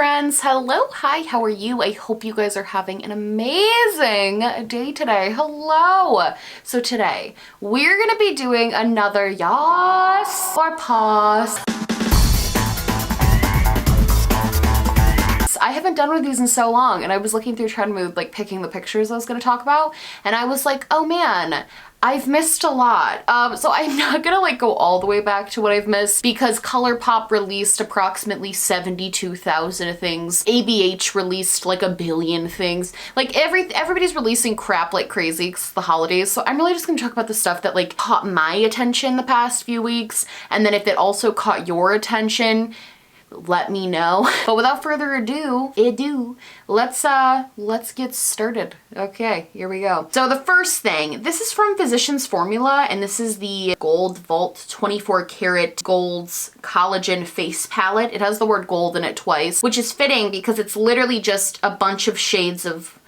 friends. Hello, hi, how are you? I hope you guys are having an amazing day today. Hello. So today we're gonna be doing another Yass or pause. I haven't done one of these in so long, and I was looking through Trendmood, like picking the pictures I was gonna talk about, and I was like, oh man, I've missed a lot. So I'm not gonna like go all the way back to what I've missed because ColourPop released approximately 72,000 things. ABH released like a billion things. Like everybody's releasing crap like crazy 'cause it's the holidays. So I'm really just gonna talk about the stuff that like caught my attention the past few weeks. And then if it also caught your attention, let me know. But without further ado, let's get started. Okay, here we go. So the first thing, this is from Physicians Formula, and this is the Gold Vault 24 karat Gold's Collagen Face Palette. It has the word gold in it twice, which is fitting because it's literally just a bunch of shades of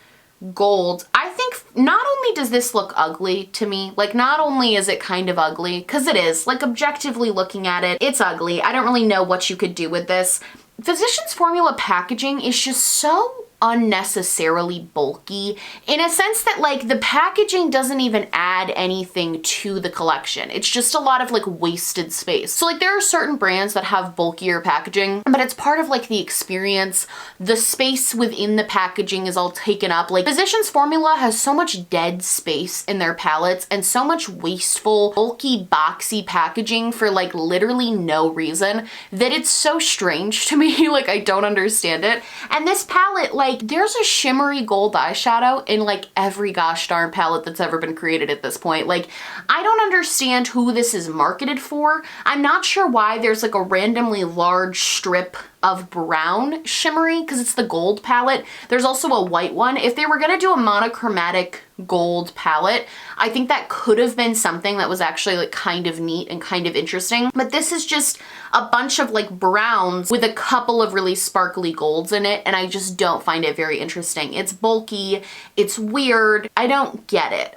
gold. I think not only does this look ugly to me, like not only is it kind of ugly, because it is, like objectively looking at it, it's ugly. I don't really know what you could do with this. Physicians Formula packaging is just so unnecessarily bulky in a sense that like the packaging doesn't even add anything to the collection. It's just a lot of like wasted space. So like there are certain brands that have bulkier packaging, but it's part of like the experience. The space within the packaging is all taken up. Like Physicians Formula has so much dead space in their palettes and so much wasteful, bulky, boxy packaging for like literally no reason that it's so strange to me. Like I don't understand it. And this palette, like there's a shimmery gold eyeshadow in like every gosh darn palette that's ever been created at this point. Like I don't understand who this is marketed for. I'm not sure why there's like a randomly large strip of brown shimmery because it's the gold palette. There's also a white one. If they were gonna do a monochromatic gold palette, I think that could have been something that was actually like kind of neat and kind of interesting. But this is just a bunch of like browns with a couple of really sparkly golds in it, and I just don't find it very interesting. It's bulky, it's weird, I don't get it.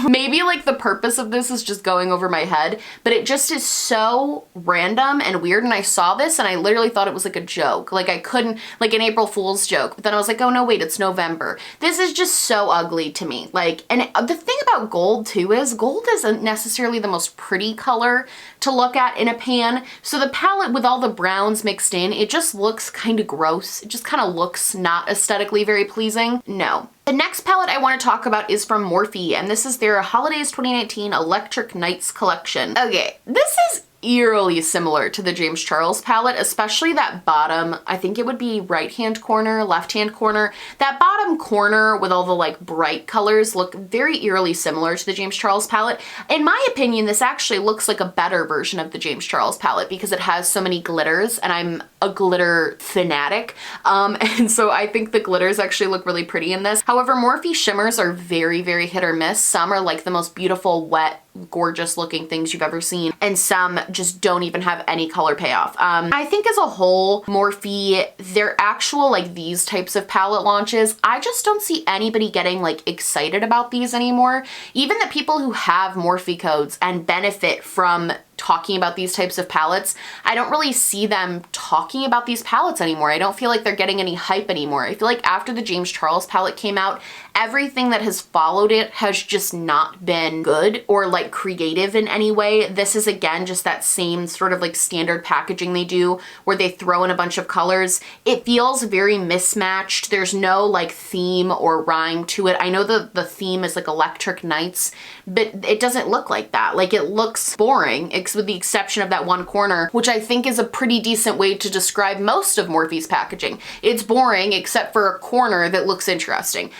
Maybe like the purpose of this is just going over my head, but it just is so random and weird, and I saw this and I literally thought it was like a joke. Like I couldn't, like an April Fool's joke, but then I was like, oh no, wait, it's November. This is just so ugly to me. Like, and the thing about gold too is gold isn't necessarily the most pretty color to look at in a pan. So the palette with all the browns mixed in, it just looks kind of gross. It just kind of looks not aesthetically very pleasing. No. The next palette I want to talk about is from Morphe, and this is their Holidays 2019 Electric Nights collection. Okay, this is eerily similar to the James Charles palette, especially that bottom, I think it would be right-hand corner, left-hand corner. That bottom corner with all the like bright colors look very eerily similar to the James Charles palette. In my opinion, this actually looks like a better version of the James Charles palette because it has so many glitters, and I'm a glitter fanatic. And so I think the glitters actually look really pretty in this. However, Morphe shimmers are very, very hit or miss. Some are like the most beautiful, wet, gorgeous looking things you've ever seen, and some just don't even have any color payoff. I think as a whole, Morphe, their actual like these types of palette launches, I just don't see anybody getting like excited about these anymore. Even the people who have Morphe codes and benefit from talking about these types of palettes, I don't really see them talking about these palettes anymore. I don't feel like they're getting any hype anymore. I feel like after the James Charles palette came out, everything that has followed it has just not been good or like creative in any way. This is again just that same sort of like standard packaging they do where they throw in a bunch of colors. It feels very mismatched. There's no like theme or rhyme to it. I know the theme is like Electric Nights, but it doesn't look like that. Like it looks boring, with the exception of that one corner, which I think is a pretty decent way to describe most of Morphe's packaging. It's boring except for a corner that looks interesting.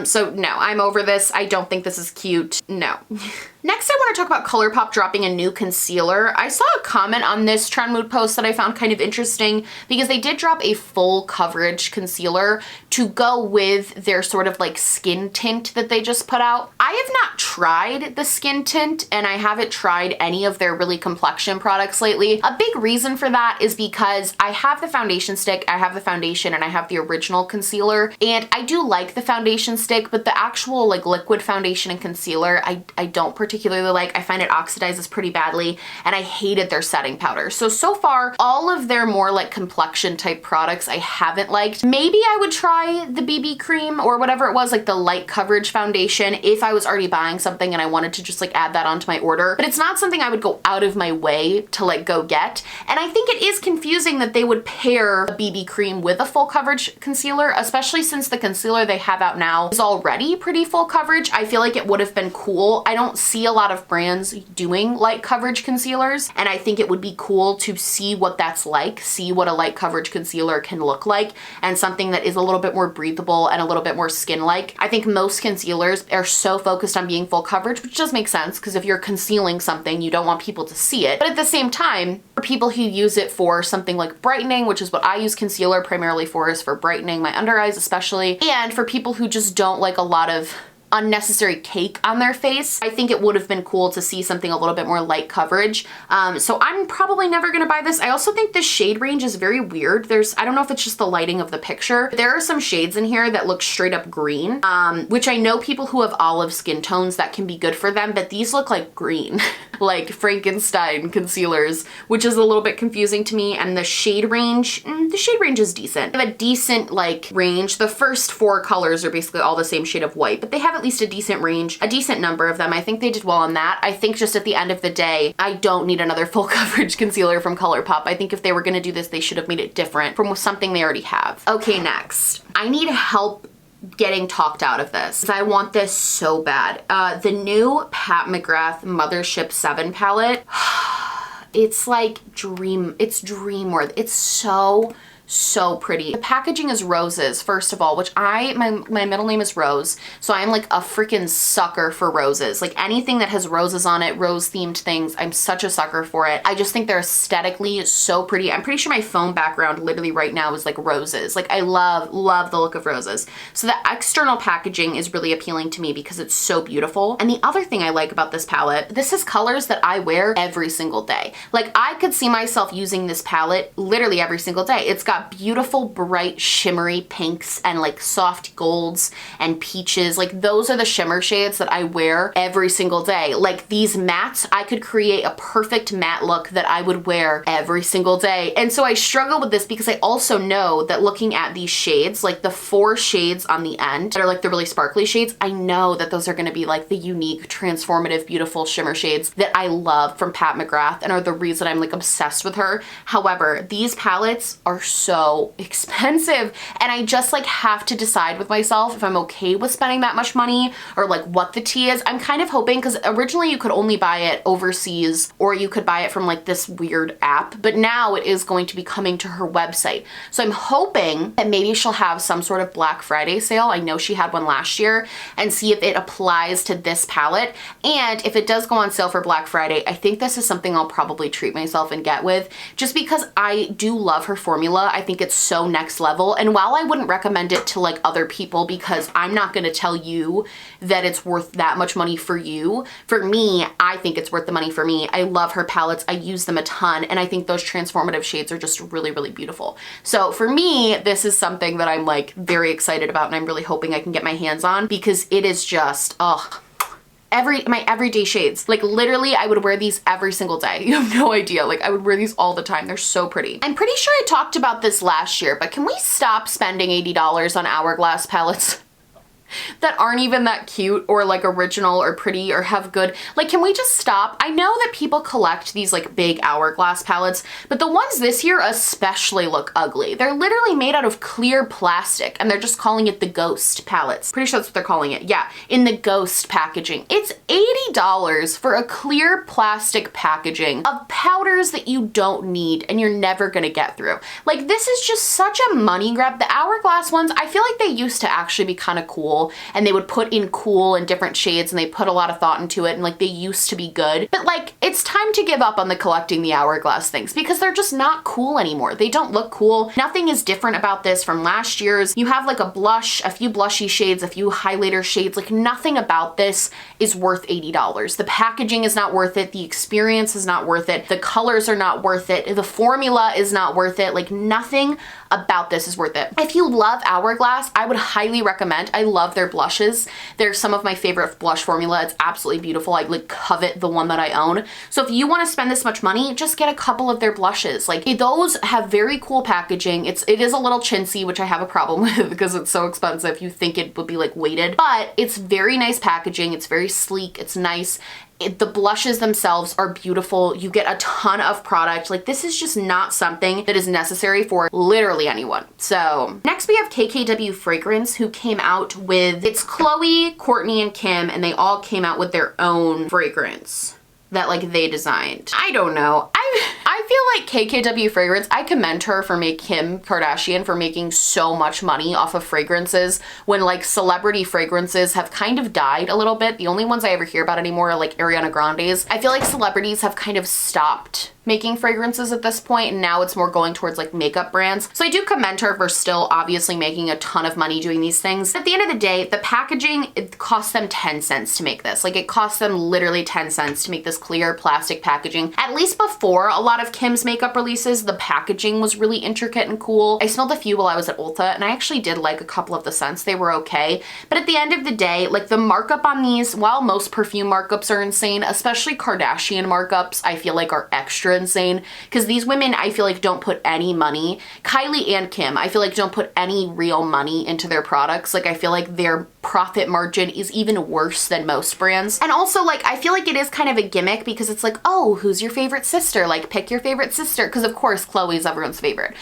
So no, I'm over this. I don't think this is cute. No. Next, I want to talk about ColourPop dropping a new concealer. I saw a comment on this Trendmood post that I found kind of interesting because they did drop a full coverage concealer to go with their sort of like skin tint that they just put out. I have not tried the skin tint, and I haven't tried any of their really complexion products lately. A big reason for that is because I have the foundation stick, I have the foundation, and I have the original concealer, and I do like the foundation stick, but the actual like liquid foundation and concealer, I don't particularly particularly like. I find it oxidizes pretty badly, and I hated their setting powder. So far, all of their more like complexion type products I haven't liked. Maybe I would try the BB cream or whatever it was, like the light coverage foundation, if I was already buying something and I wanted to just like add that onto my order. But it's not something I would go out of my way to like go get. And I think it is confusing that they would pair a BB cream with a full coverage concealer, especially since the concealer they have out now is already pretty full coverage. I feel like it would have been cool. I don't see a lot of brands doing light coverage concealers, and I think it would be cool to see what that's like, see what a light coverage concealer can look like, and something that is a little bit more breathable and a little bit more skin-like. I think most concealers are so focused on being full coverage, which does make sense because if you're concealing something, you don't want people to see it. But at the same time, for people who use it for something like brightening, which is what I use concealer primarily for, is for brightening my under eyes especially, and for people who just don't like a lot of unnecessary cake on their face, I think it would have been cool to see something a little bit more light coverage. So I'm probably never gonna buy this. I also think this shade range is very weird. I don't know if it's just the lighting of the picture. There are some shades in here that look straight up green, which I know people who have olive skin tones, that can be good for them, but these look like green, like Frankenstein concealers, which is a little bit confusing to me. And the shade range is decent. They have a decent like range. The first 4 colors are basically all the same shade of white, but they have at least a decent range, a decent number of them. I think they did well on that. I think just at the end of the day, I don't need another full coverage concealer from ColourPop. I think if they were gonna do this, they should have made it different from something they already have. Okay, next. I need help getting talked out of this. I want this so bad. The new Pat McGrath Mothership 7 palette, it's like it's dream worth. It's so pretty. The packaging is roses, first of all, which my middle name is Rose, so I'm like a freaking sucker for roses. Like anything that has roses on it, rose themed things, I'm such a sucker for it. I just think they're aesthetically so pretty. I'm pretty sure my phone background literally right now is like roses. Like I love the look of roses. So the external packaging is really appealing to me because it's so beautiful. And the other thing I like about this palette, this is colors that I wear every single day. Like I could see myself using this palette literally every single day. It's got beautiful, bright, shimmery pinks and like soft golds and peaches. Like those are the shimmer shades that I wear every single day. Like these mattes, I could create a perfect matte look that I would wear every single day. And so I struggle with this because I also know that looking at these shades, like the 4 shades on the end that are like the really sparkly shades, I know that those are gonna be like the unique, transformative, beautiful shimmer shades that I love from Pat McGrath and are the reason I'm like obsessed with her. However, these palettes are so expensive, and I just like have to decide with myself if I'm okay with spending that much money or like what the tea is. I'm kind of hoping, because originally you could only buy it overseas or you could buy it from like this weird app, but now it is going to be coming to her website. So I'm hoping that maybe she'll have some sort of Black Friday sale. I know she had one last year, and see if it applies to this palette. And if it does go on sale for Black Friday, I think this is something I'll probably treat myself and get with, just because I do love her formula. I think it's so next level. And while I wouldn't recommend it to like other people, because I'm not going to tell you that it's worth that much money for you, for me, I think it's worth the money for me. I love her palettes. I use them a ton, and I think those transformative shades are just really, really beautiful. So for me, this is something that I'm like very excited about, and I'm really hoping I can get my hands on, because it is just, oh, my everyday shades. Like literally I would wear these every single day. You have no idea. Like I would wear these all the time. They're so pretty. I'm pretty sure I talked about this last year, but can we stop spending $80 on Hourglass palettes that aren't even that cute or like original or pretty or have good, like, can we just stop? I know that people collect these like big Hourglass palettes, but the ones this year especially look ugly. They're literally made out of clear plastic, and they're just calling it the Ghost palettes. Pretty sure that's what they're calling it. Yeah, in the Ghost packaging. It's $80 for a clear plastic packaging of powders that you don't need and you're never gonna get through. Like this is just such a money grab. The Hourglass ones, I feel like they used to actually be kind of cool, and they would put in cool and different shades, and they put a lot of thought into it, and like they used to be good. But like it's time to give up on the collecting the Hourglass things, because they're just not cool anymore. They don't look cool. Nothing is different about this from last year's. You have like a blush, a few blushy shades, a few highlighter shades. Like nothing about this is worth $80. The packaging is not worth it. The experience is not worth it. The colors are not worth it. The formula is not worth it. Like nothing about this is worth it. If you love Hourglass, I would highly recommend. I love their blushes. They're some of my favorite blush formula. It's absolutely beautiful. I like covet the one that I own. So if you want to spend this much money, just get a couple of their blushes. Like those have very cool packaging. It is a little chintzy, which I have a problem with because it's so expensive. You think it would be like weighted, but it's very nice packaging. It's very sleek. It's nice. The blushes themselves are beautiful. You get a ton of product. Like this is just not something that is necessary for literally anyone. So next we have KKW Fragrance, who came out with, it's Chloe, Courtney, and Kim, and they all came out with their own fragrance that like they designed. I don't know. I feel like KKW Fragrance, I commend her for Kim Kardashian for making so much money off of fragrances when like celebrity fragrances have kind of died a little bit. The only ones I ever hear about anymore are like Ariana Grande's. I feel like celebrities have kind of stopped making fragrances at this point, and now it's more going towards like makeup brands. So I do commend her for still obviously making a ton of money doing these things. At the end of the day, the packaging, it cost them 10 cents to make this. Like it cost them literally 10 cents to make this clear plastic packaging. At least before a lot of Kim's makeup releases, the packaging was really intricate and cool. I smelled a few while I was at Ulta, and I actually did like a couple of the scents. They were okay. But at the end of the day, like the markup on these, while most perfume markups are insane, especially Kardashian markups, I feel like are extra insane because these women, I feel like, don't put any money. Kylie and Kim, I feel like, don't put any real money into their products. Like I feel like their profit margin is even worse than most brands. And also like I feel like it is kind of a gimmick because it's like, oh, who's your favorite sister? Like pick your favorite sister, because of course Chloe's everyone's favorite.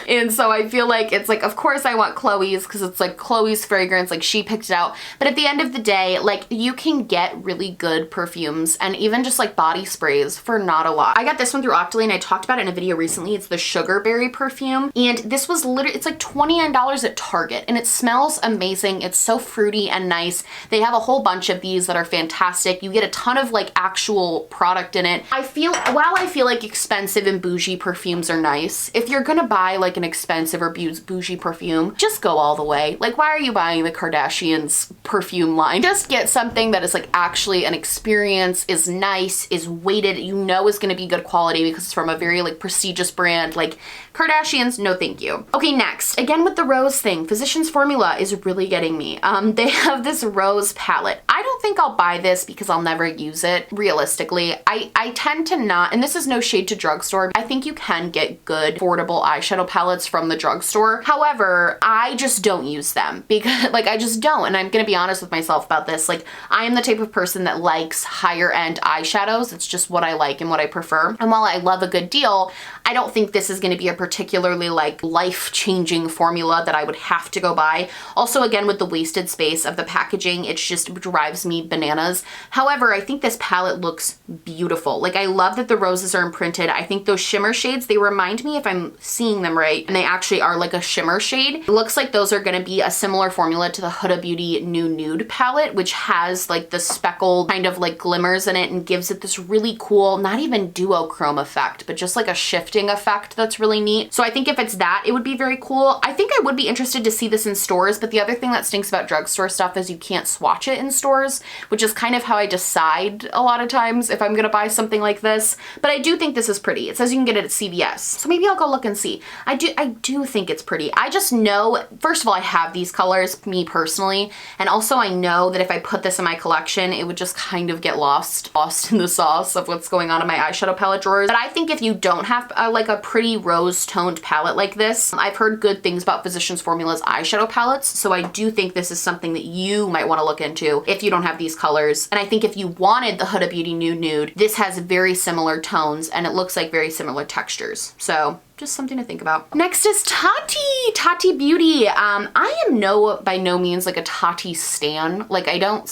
And so I feel like it's like, of course I want Chloe's because it's like Chloe's fragrance, like she picked it out. But at the end of the day, like you can get really good perfumes and even just like body sprays for not a lot. I got this one through Octoline. I talked about it in a video recently. It's the Sugar Berry perfume, and this was literally, it's like $29 at Target, and it smells amazing. It's so fruity and nice. They have a whole bunch of these that are fantastic. You get a ton of like actual product in it. While I feel like expensive and bougie perfumes are nice, if you're gonna buy like an expensive or bougie perfume, just go all the way. Like why are you buying the Kardashians perfume line? Just get something that is like actually an experience, is nice, is weighted, you know is gonna be good quality because it's from a very like prestigious brand. Like Kardashians, no thank you. Okay, next, again with the rose thing, Physicians Formula is really getting me. They have this rose palette. I don't think I'll buy this because I'll never use it. Realistically, I tend to not, and this is no shade to drugstore. I think you can get good affordable eyeshadow palettes from the drugstore. However, I just don't use them because like I just don't. And I'm gonna be honest with myself about this. Like I am the type of person that likes higher end eyeshadows. It's just what I like and what I prefer. And while I love a good deal, I don't think this is gonna be a particularly like life-changing formula that I would have to go buy. Also, again, with the wasted space of the packaging, it just drives me bananas. However, I think this palette looks beautiful. Like I love that the roses are imprinted. I think those shimmer shades, they remind me, if I'm seeing them right, and they actually are like a shimmer shade. It looks like those are gonna be a similar formula to the Huda Beauty New Nude palette, which has like the speckled kind of like glimmers in it and gives it this really cool, not even duochrome effect, but just like a shifting effect that's really neat. So I think if it's that, it would be very cool. I think I would be interested to see this in stores, but the other thing that stinks about drugstore stuff is you can't swatch it in stores, which is kind of how I decide a lot of times if I'm gonna buy something like this. But I do think this is pretty. It says you can get it at CVS. So maybe I'll go look and see. I do think it's pretty. I just know, first of all, I have these colors, me personally, and also I know that if I put this in my collection, it would just kind of get lost in the sauce of what's going on in my eyeshadow palette drawers. But I think if you don't have like a pretty rose toned palette like this, I've heard good things about Physicians Formula's eyeshadow palettes, so I do think this is something that you might want to look into if you don't have these colors. And I think if you wanted the Huda Beauty Nude Nude, this has very similar tones and it looks like very similar textures. So just something to think about. Next is Tati Beauty. I am by no means like a Tati stan. Like I don't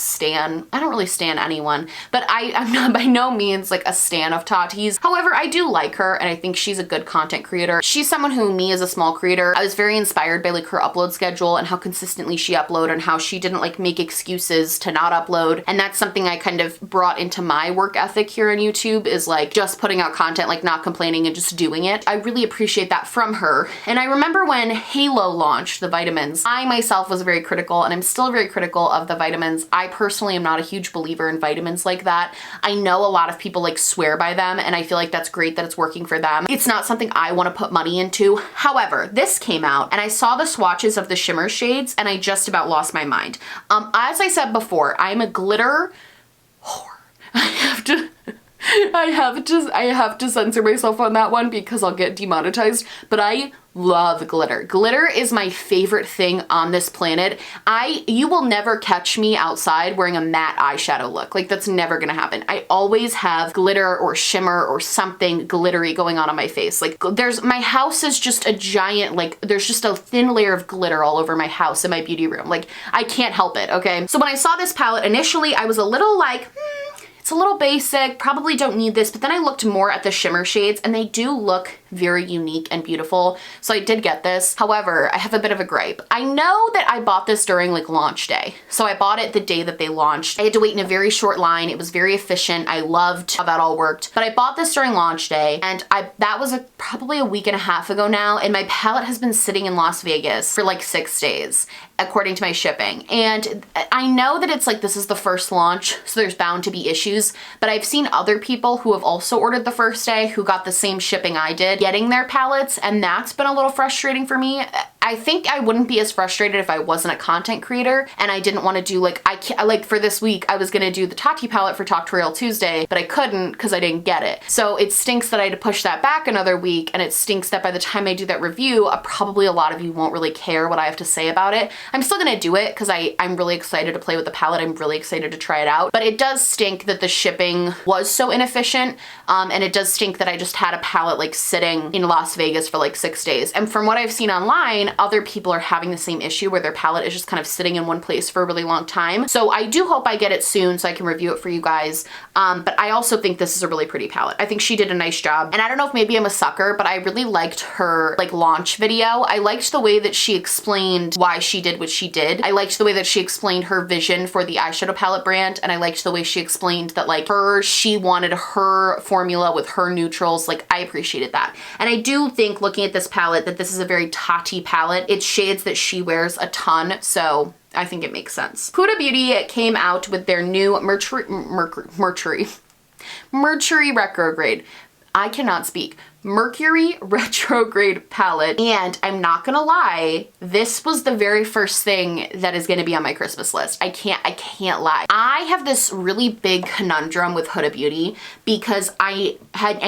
really stan anyone, but I'm not by no means like a stan of Tati's. However, I do like her and I think she's a good content creator. She's someone who, me as a small creator, I was very inspired by like her upload schedule and how consistently she uploaded and how she didn't like make excuses to not upload. And that's something I kind of brought into my work ethic here on YouTube, is like just putting out content, like not complaining and just doing it. I really appreciate that from her. And I remember when Halo launched the vitamins, I myself was very critical, and I'm still very critical of the vitamins. I personally am not a huge believer in vitamins like that. I know a lot of people like swear by them, and I feel like that's great that it's working for them. It's not something I want to put money into. However, this came out and I saw the swatches of the shimmer shades and I just about lost my mind. As I said before, I'm a glitter whore. I have to censor myself on that one because I'll get demonetized, but I love glitter. Glitter is my favorite thing on this planet. You will never catch me outside wearing a matte eyeshadow look. Like, that's never gonna happen. I always have glitter or shimmer or something glittery going on my face. Like, my house is just a giant, like, there's just a thin layer of glitter all over my house in my beauty room. Like, I can't help it, okay? So when I saw this palette, initially I was a little like, it's a little basic, probably don't need this, but then I looked more at the shimmer shades and they do look very unique and beautiful. So I did get this. However, I have a bit of a gripe. I know that I bought this during like launch day. So I bought it the day that they launched. I had to wait in a very short line. It was very efficient. I loved how that all worked. But I bought this during launch day and that was probably a week and a half ago now. And my palette has been sitting in Las Vegas for like 6 days, according to my shipping. And I know that it's like, this is the first launch, so there's bound to be issues, but I've seen other people who have also ordered the first day who got the same shipping I did getting their palettes, and that's been a little frustrating for me. I think I wouldn't be as frustrated if I wasn't a content creator and I didn't want to do like for this week, I was gonna do the Tati palette for Talktorial Tuesday, but I couldn't because I didn't get it. So it stinks that I had to push that back another week, and it stinks that by the time I do that review, probably a lot of you won't really care what I have to say about it. I'm still gonna do it because I'm really excited to play with the palette. I'm really excited to try it out, but it does stink that the shipping was so inefficient, and it does stink that I just had a palette like sitting in Las Vegas for like 6 days. And from what I've seen online, other people are having the same issue where their palette is just kind of sitting in one place for a really long time. So I do hope I get it soon so I can review it for you guys. But I also think this is a really pretty palette. I think she did a nice job. And I don't know if maybe I'm a sucker, but I really liked her like launch video. I liked the way that she explained why she did what she did. I liked the way that she explained her vision for the eyeshadow palette brand. And I liked the way she explained that like she wanted her formula with her neutrals. Like, I appreciated that. And I do think, looking at this palette, that this is a very Tati palette. It's shades that she wears a ton, so I think it makes sense. Huda Beauty came out with their new Mercury retrograde. I cannot speak. Mercury retrograde palette, and I'm not gonna lie, this was the very first thing that is gonna be on my Christmas list. I can't lie. I have this really big conundrum with Huda Beauty because I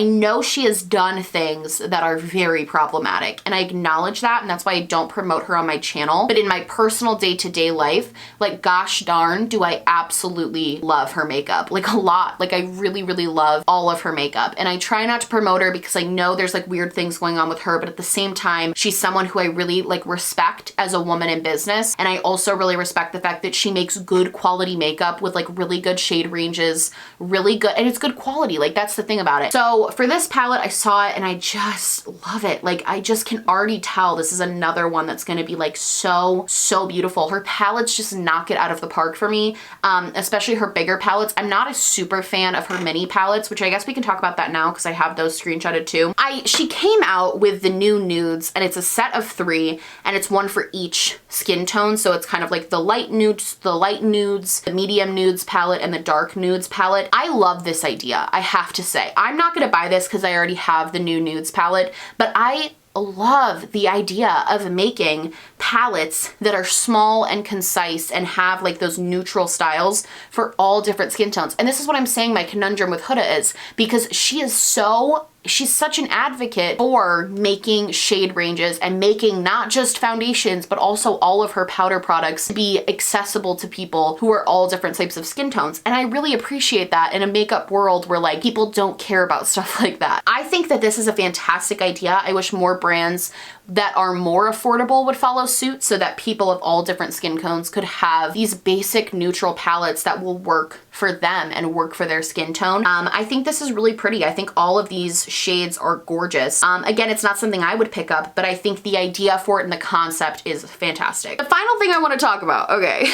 know she has done things that are very problematic, and I acknowledge that, and that's why I don't promote her on my channel. But in my personal day-to-day life, like, gosh darn, do I absolutely love her makeup. Like, a lot. Like, I really, really love all of her makeup, and I try not to promote her because I know there's like weird things going on with her, but at the same time, she's someone who I really like respect as a woman in business. And I also really respect the fact that she makes good quality makeup with like really good shade ranges, really good, and it's good quality. Like, that's the thing about it. So for this palette, I saw it and I just love it. Like, I just can already tell this is another one that's gonna be like so beautiful. Her palettes just knock it out of the park for me, especially her bigger palettes. I'm not a super fan of her mini palettes, which I guess we can talk about that now because I have those screenshotted too. She came out with the new nudes, and it's a set of 3, and it's one for each skin tone. So it's kind of like the light nudes, the medium nudes palette, and the dark nudes palette. I love this idea, I have to say. I'm not gonna buy this because I already have the new nudes palette, but I love the idea of making palettes that are small and concise and have like those neutral styles for all different skin tones. And this is what I'm saying my conundrum with Huda is, because she's such an advocate for making shade ranges and making not just foundations, but also all of her powder products to be accessible to people who are all different types of skin tones. And I really appreciate that in a makeup world where like people don't care about stuff like that. I think that this is a fantastic idea. I wish more brands that are more affordable would follow suit so that people of all different skin tones could have these basic neutral palettes that will work for them and work for their skin tone. I think this is really pretty. I think all of these shades are gorgeous. Again, it's not something I would pick up, but I think the idea for it and the concept is fantastic. The final thing I want to talk about, okay,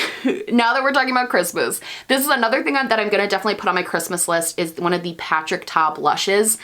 now that we're talking about Christmas, this is another thing that I'm gonna definitely put on my Christmas list is one of the Patrick Ta blushes.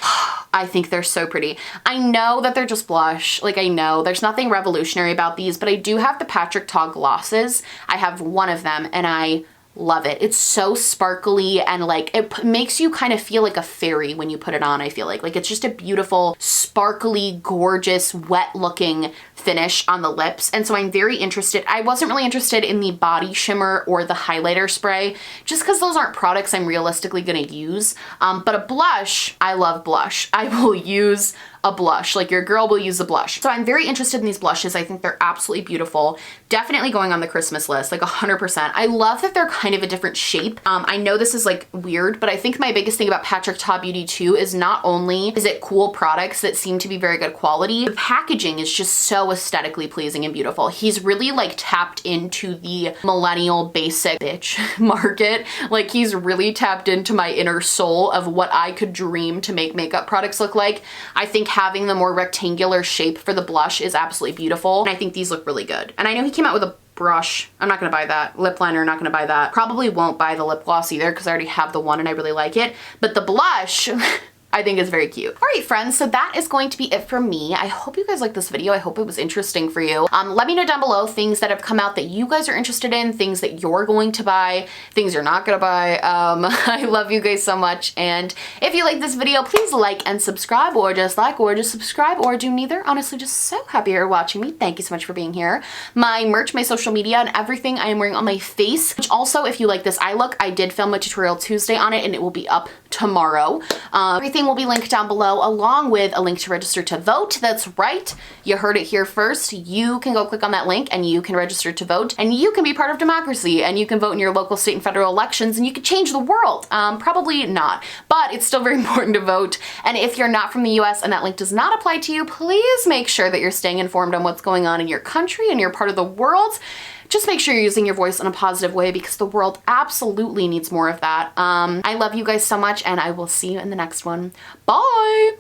I think they're so pretty. I know that they're just blush, like I know there's nothing revolutionary about these, but I do have the Patrick Ta glosses. I have one of them and I love it. It's so sparkly and like it makes you kind of feel like a fairy when you put it on. I feel like it's just a beautiful, sparkly, gorgeous, wet looking finish on the lips. And so I'm very interested. I wasn't really interested in the body shimmer or the highlighter spray just because those aren't products I'm realistically gonna use. But a blush, I love blush. I will use a blush, like your girl will use a blush. So I'm very interested in these blushes. I think they're absolutely beautiful. Definitely going on the Christmas list, like 100%. I love that they're kind of a different shape. I know this is like weird, but I think my biggest thing about Patrick Ta Beauty too is not only is it cool products that seem to be very good quality, the packaging is just so aesthetically pleasing and beautiful. He's really like tapped into the millennial basic bitch market. Like he's really tapped into my inner soul of what I could dream to make makeup products look like. I think having the more rectangular shape for the blush is absolutely beautiful. And I think these look really good. And I know he came out with a brush. I'm not gonna buy that. Lip liner, not gonna buy that. Probably won't buy the lip gloss either because I already have the one and I really like it. But the blush, I think is very cute. All right, friends, so that is going to be it for me. I hope you guys liked this video. I hope it was interesting for you. Let me know down below things that have come out that you guys are interested in, things that you're going to buy, things you're not gonna buy. I love you guys so much. And if you like this video, please like and subscribe, or just subscribe, or do neither. Honestly, just so happy you're watching me. Thank you so much for being here. My merch, my social media, and everything I am wearing on my face, which also, if you like this eye look, I did film a tutorial Tuesday on it and it will be up tomorrow. Everything will be linked down below, along with a link to register to vote. That's right, you heard it here first. You can go click on that link and you can register to vote, and you can be part of democracy, and you can vote in your local, state, and federal elections, and you can change the world. Probably not, but it's still very important to vote. And if you're not from the US and that link does not apply to you, please make sure that you're staying informed on what's going on in your country and your part of the world. Just make sure you're using your voice in a positive way because the world absolutely needs more of that. I love you guys so much, and I will see you in the next one. Bye!